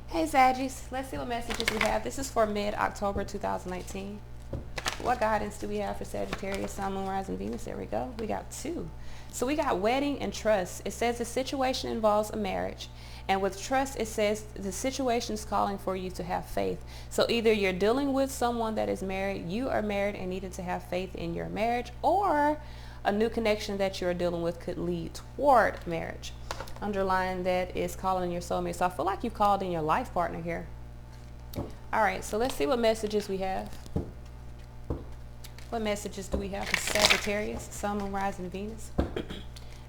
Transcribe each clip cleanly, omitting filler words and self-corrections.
Hey Saggies, let's see what messages we have. This is for mid-October 2019. What guidance do we have for Sagittarius, Sun, Moon, Rising, Venus? There we go. We got two. So we got wedding and trust. It says the situation involves a marriage. And with trust, it says the situation is calling for you to have faith. So either you're dealing with someone that is married, you are married and needed to have faith in your marriage, or a new connection that you're dealing with could lead toward marriage. Underlying that is calling in your soulmate. So I feel like you called in your life partner here. All right, so let's see what messages we have. What messages do we have for Sagittarius, Sun, Moon, Rising, Venus?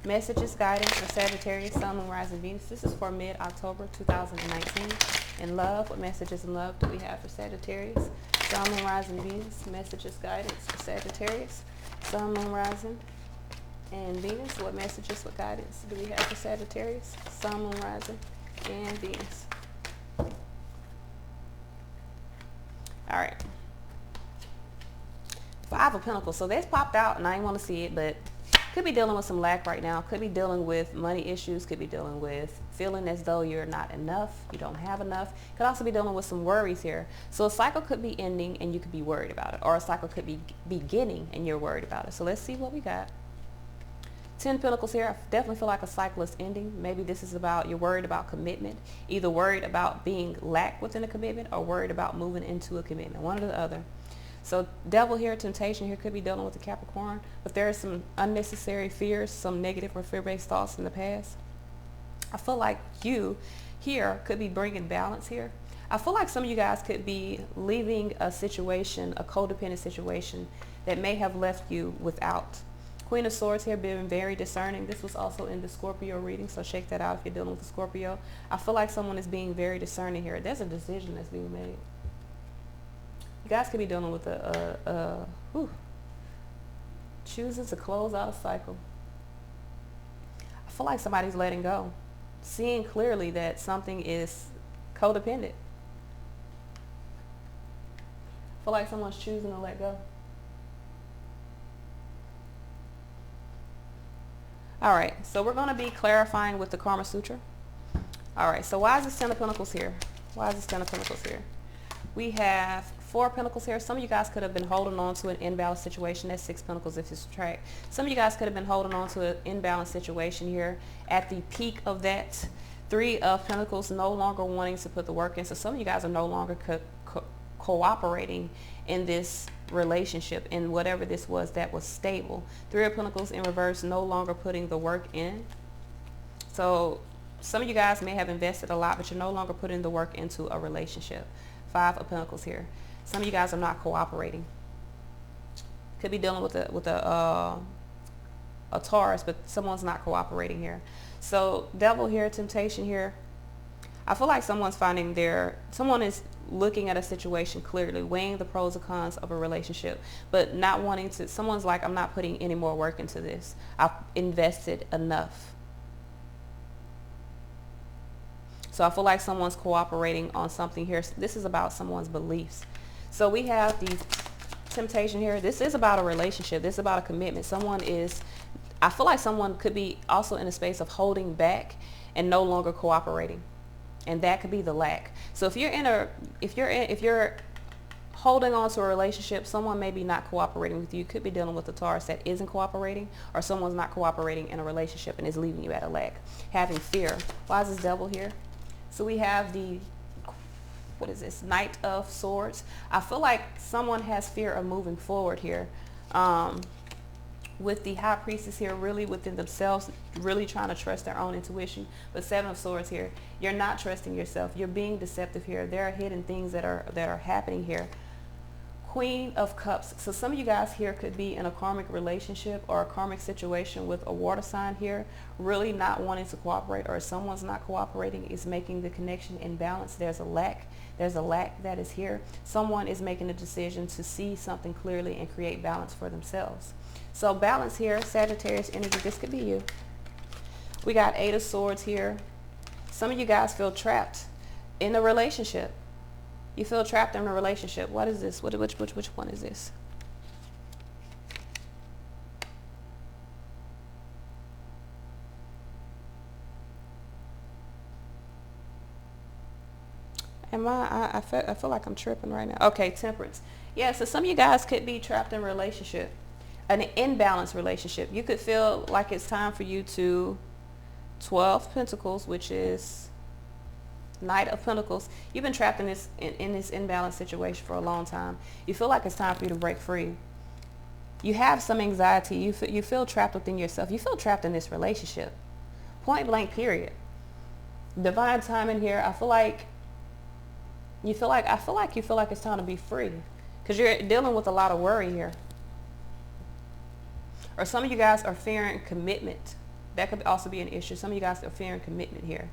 Messages, guidance for Sagittarius, Sun, Moon, Rising, Venus. This is for mid-October 2019. In love, what messages in love do we have for Sagittarius, Sun, Moon, Rising, Venus? Messages, guidance for Sagittarius, Sun, Moon, Rising, and Venus. What messages, what guidance do we have for Sagittarius, Sun, Moon, Rising, and Venus? All right. Five of Pentacles. So that's popped out, and I didn't want to see it, but could be dealing with some lack right now. Could be dealing with money issues. Could be dealing with feeling as though you're not enough. You don't have enough. Could also be dealing with some worries here. So a cycle could be ending, and you could be worried about it, or a cycle could be beginning, and you're worried about it. So let's see what we got. 10 Pentacles here. I definitely feel like a cycle is ending. Maybe this is about, you're worried about commitment. Either worried about being lack within a commitment, or worried about moving into a commitment. One or the other. So devil here, temptation here, could be dealing with the Capricorn. But there are some unnecessary fears, some negative or fear-based thoughts in the past. I feel like you here could be bringing balance here. I feel like some of you guys could be leaving a situation, a codependent situation that may have left you without. Queen of Swords here, being very discerning. This was also in the Scorpio reading, so check that out if you're dealing with a Scorpio. I feel like someone is being very discerning here. There's a decision that's being made. You guys could be dealing with choosing to close out a cycle. I feel like somebody's letting go, seeing clearly that something is codependent. I feel like someone's choosing to let go. All right, so we're going to be clarifying with the Karma Sutra. All right, so why is this Ten of Pentacles here? Why is this Ten of Pentacles here? We have 4 of Pentacles here. Some of you guys could have been holding on to an imbalanced situation. That's 6 Pentacles if you subtract. Some of you guys could have been holding on to an imbalanced situation here. At the peak of that, 3 of Pentacles, no longer wanting to put the work in. So some of you guys are no longer cooperating in this relationship, in whatever this was that was stable. 3 of Pentacles in reverse, no longer putting the work in. So some of you guys may have invested a lot, but you're no longer putting the work into a relationship. 5 of Pentacles here. Some of you guys are not cooperating. Could be dealing with a Taurus, but someone's not cooperating here. So devil here, temptation here. I feel like someone is looking at a situation clearly, weighing the pros and cons of a relationship, but not wanting to. Someone's like, I'm not putting any more work into this. I've invested enough. So I feel like someone's cooperating on something here. This is about someone's beliefs. So we have the temptation here. This is about a relationship. This is about a commitment. I feel like someone could be also in a space of holding back and no longer cooperating. And that could be the lack. So if you're holding on to a relationship, someone may be not cooperating with you. Could be dealing with a Taurus that isn't cooperating, or someone's not cooperating in a relationship and is leaving you at a lack. Having fear. Why is this devil here? So we have the, what is this, Knight of Swords. I feel like someone has fear of moving forward here. With the High Priestess here, really within themselves, really trying to trust their own intuition. But 7 of Swords here, you're not trusting yourself. You're being deceptive here. There are hidden things that are happening here. Queen of Cups. So some of you guys here could be in a karmic relationship or a karmic situation with a water sign here, really not wanting to cooperate, or someone's not cooperating, is making the connection imbalance. There's a lack. There's a lack that is here. Someone is making a decision to see something clearly and create balance for themselves. So balance here, Sagittarius energy, this could be you. We got 8 of Swords here. Some of you guys feel trapped in a relationship. You feel trapped in a relationship. What is this? Which one is this? I feel like I'm tripping right now. Okay, Temperance. Yeah, so some of you guys could be trapped in a relationship, an imbalanced relationship. You could feel like it's time for you to 12 Pentacles, which is Knight of Pentacles. You've been trapped in this imbalanced situation for a long time. You feel like it's time for you to break free. You have some anxiety. You feel trapped within yourself. You feel trapped in this relationship. Point blank, period. Divine timing here. I feel like you feel like it's time to be free, because you're dealing with a lot of worry here. Or some of you guys are fearing commitment. That could also be an issue. Some of you guys are fearing commitment here.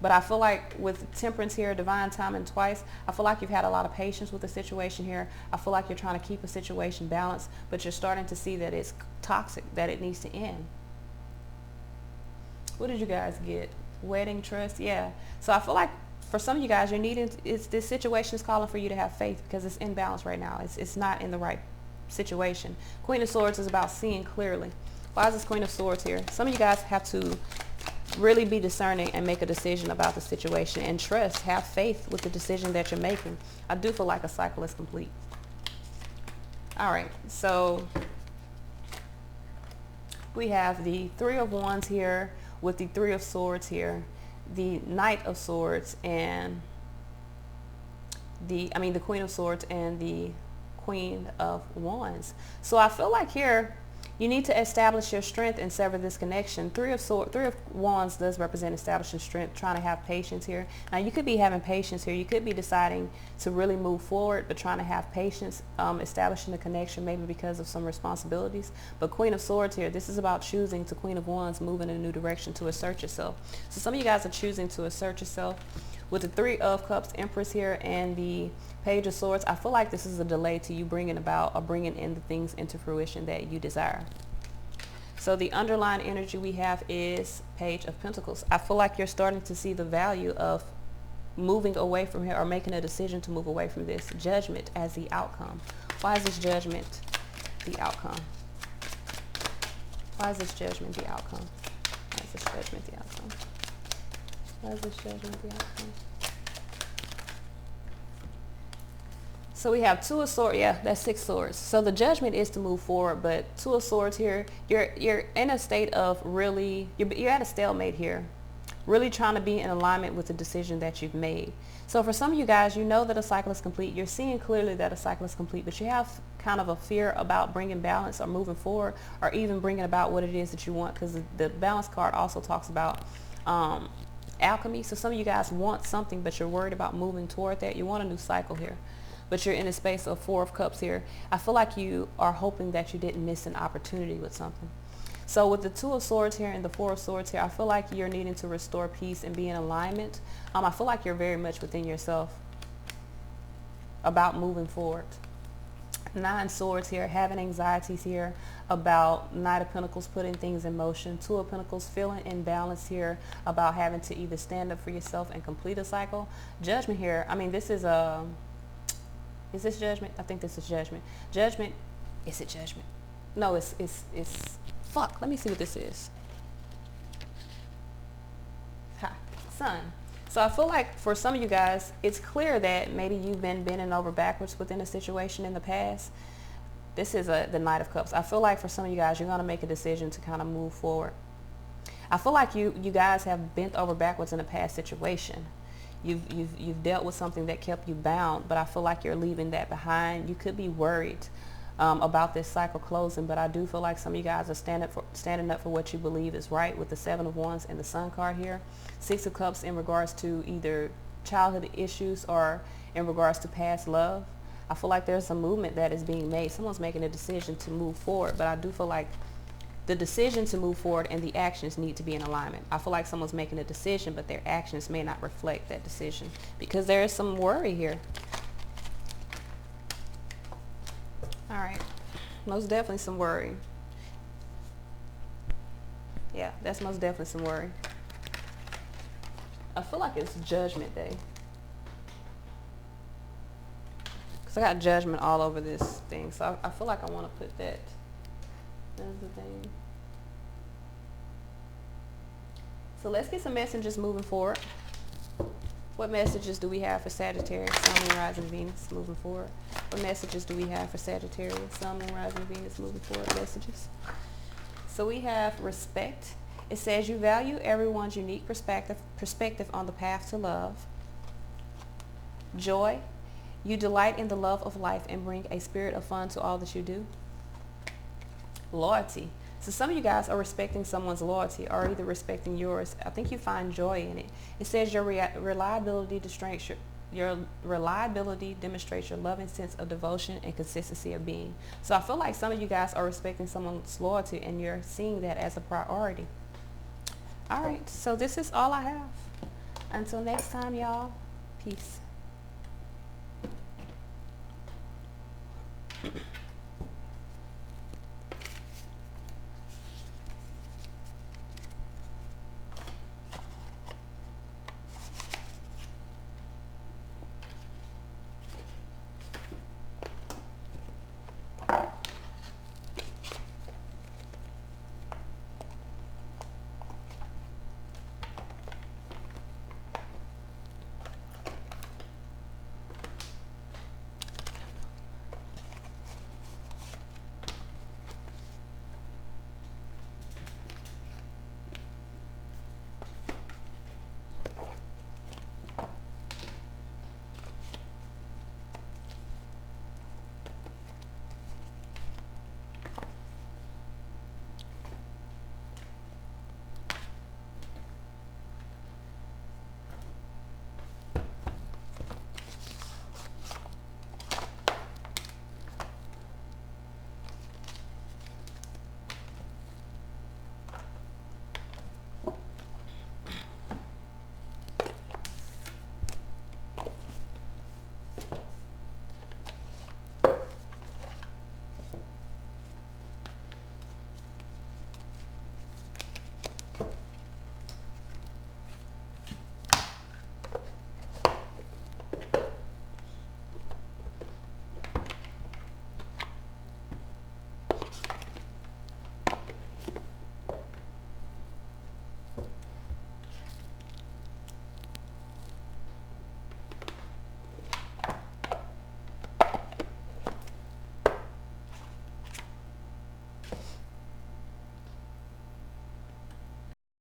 But I feel like with Temperance here, divine timing twice, I feel like you've had a lot of patience with the situation here. I feel like you're trying to keep a situation balanced, but you're starting to see that it's toxic, that it needs to end. What did you guys get? Wedding, trust, yeah. So I feel like for some of you guys, you're needing, this situation is calling for you to have faith, because it's imbalanced right now. It's not in the right situation. Queen of Swords is about seeing clearly. Why is this Queen of Swords here? Some of you guys have to really be discerning and make a decision about the situation, and trust, have faith with the decision that you're making. I do feel like a cycle is complete. All right, so we have the Three of Wands here with the Three of Swords here, the Knight of Swords, and the Queen of Swords and the Queen of Wands. So I feel like here you need to establish your strength and sever this connection. Three of Wands does represent establishing strength, trying to have patience here. Now you could be having patience here. You could be deciding to really move forward, but trying to have patience, establishing the connection, maybe because of some responsibilities. But Queen of Swords here, this is about choosing to Queen of Wands, moving in a new direction to assert yourself. So some of you guys are choosing to assert yourself. With the Three of Cups, Empress here, and the Page of Swords, I feel like this is a delay to you bringing about or bringing in the things into fruition that you desire. So the underlying energy we have is Page of Pentacles. I feel like you're starting to see the value of moving away from here, or making a decision to move away from this. Judgment as the outcome. Why is this Judgment the outcome? Why is this Judgment the outcome? Why is this Judgment the outcome? Why is this Judgment the outcome? So we have Two of Swords. Yeah, that's Six Swords. So the Judgment is to move forward, but Two of Swords here, you're in a state of really, you're at a stalemate here, really trying to be in alignment with the decision that you've made. So for some of you guys, you know that a cycle is complete. You're seeing clearly that a cycle is complete, but you have kind of a fear about bringing balance or moving forward, or even bringing about what it is that you want, because the balance card also talks about alchemy. So some of you guys want something, but you're worried about moving toward that. You want a new cycle here, but you're in a space of Four of Cups here. I feel like you are hoping that you didn't miss an opportunity with something. So with the Two of Swords here and the Four of Swords here, I feel like you're needing to restore peace and be in alignment. I feel like you're very much within yourself about moving forward. Nine Swords here, having anxieties here about Knight of Pentacles, putting things in motion. Two of Pentacles, feeling imbalanced here about having to either stand up for yourself and complete a cycle. Judgment here, this is this Judgment? I think this is Judgment. Judgment, is it Judgment? No, it's fuck, let me see what this is. Ha, Sun. So I feel like for some of you guys, it's clear that maybe you've been bending over backwards within a situation in the past. This is the Knight of Cups. I feel like for some of you guys, you're going to make a decision to kind of move forward. I feel like you guys have bent over backwards in a past situation. You've dealt with something that kept you bound, but I feel like you're leaving that behind. You could be worried about this cycle closing, but I do feel like some of you guys are standing up for what you believe is right with the Seven of Wands and the Sun card here. Six of Cups in regards to either childhood issues or in regards to past love. I feel like there's a movement that is being made. Someone's making a decision to move forward, but I do feel like the decision to move forward and the actions need to be in alignment. I feel like someone's making a decision, but their actions may not reflect that decision, because there is some worry here. All right, most definitely some worry. Yeah, that's most definitely some worry. I feel like it's Judgment Day, because I got Judgment all over this thing. So I feel like I want to put that as the thing. So let's get some messages moving forward. What messages do we have for Sagittarius, Sun, Moon, Rising, Venus moving forward? What messages do we have for Sagittarius, Sun, Moon, Rising, Venus moving forward? Messages. So we have respect. It says you value everyone's unique perspective on the path to love. Joy. You delight in the love of life and bring a spirit of fun to all that you do. Loyalty. So some of you guys are respecting someone's loyalty or either respecting yours. I think you find joy in it. It says your reliability demonstrates your loving sense of devotion and consistency of being. So I feel like some of you guys are respecting someone's loyalty and you're seeing that as a priority. All right, so this is all I have. Until next time, y'all, peace.